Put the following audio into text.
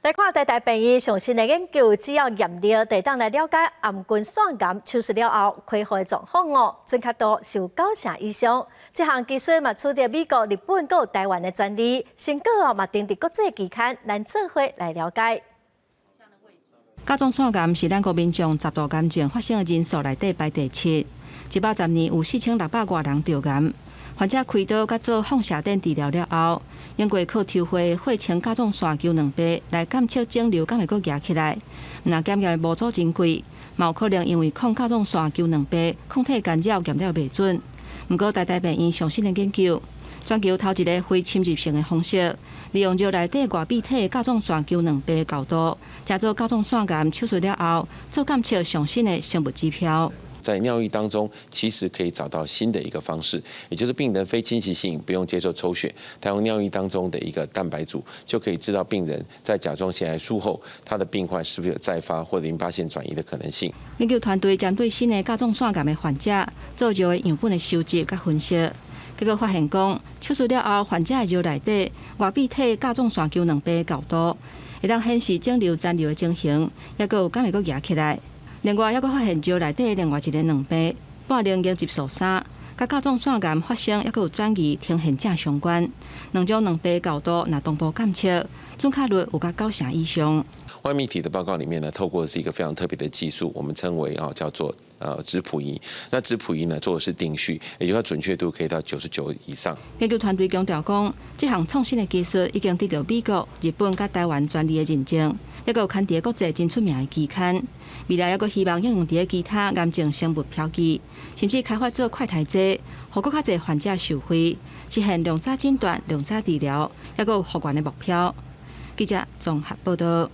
来看台大病院上新的研究，只要验尿，就当来了解颔棍腺癌手术了后开花的状况哦，准确度是有90%以上。这项技术嘛取得美国、日本、佮台湾的专利，成果哦嘛登伫国际期刊，咱做伙来了解。甲状腺癌是咱国民众10大癌症发生的人数内底排第7。110年有4600多人着癌。患者开刀甲做放射碘治疗了后，经过靠抽血血清甲状腺球蛋白来检测肿瘤敢会阁举起来。若检验无做真贵，嘛有可能因为抗甲状腺球蛋白抗体干扰检了袂准。不过台大病院上新的研究，全球头一个非侵入性的方式，利用肉内底外壁体甲状腺球蛋白高度，加做甲状腺癌手术了后，做检测上新的生物指标。在尿液当中，其实可以找到新的一个方式，也就是病人非侵袭性不用接受抽血，他用尿液当中的一个蛋白组，就可以知道病人在甲状腺癌术后，他的病患是不是有再发或者淋巴腺转移的可能性。研究团队针对新的甲状腺癌的患者做肉的样本的收集甲分析，结果发现讲，手术了后，患者的肉内底外壁体甲状腺球蛋白高度，会当显示肿瘤残留的情形，也佫有敢会佫举起来。另外，还佫发现肉内底另外一个卵白半凝凝集素3，甲甲状腺癌发生也佫有转移呈现正相关。两种卵白高度若同步检测，准确率有达90%以上。外泌体的报告里面呢，透过的是一个非常特别的技术，我们称为叫做质谱仪。那质谱仪呢做的是定序，也就是它准确度可以到99%以上。研究团队强调讲，这项创新的技术已经得到美国、日本甲台湾专利的认证，也有刊伫国际真出名的期刊。未来也佫希望应用伫其他癌症生物标记，甚至开发做快筛剂，互佫较侪患者受惠，实现量早诊断、量早治疗，也佫有复原的目标。记者综合报道。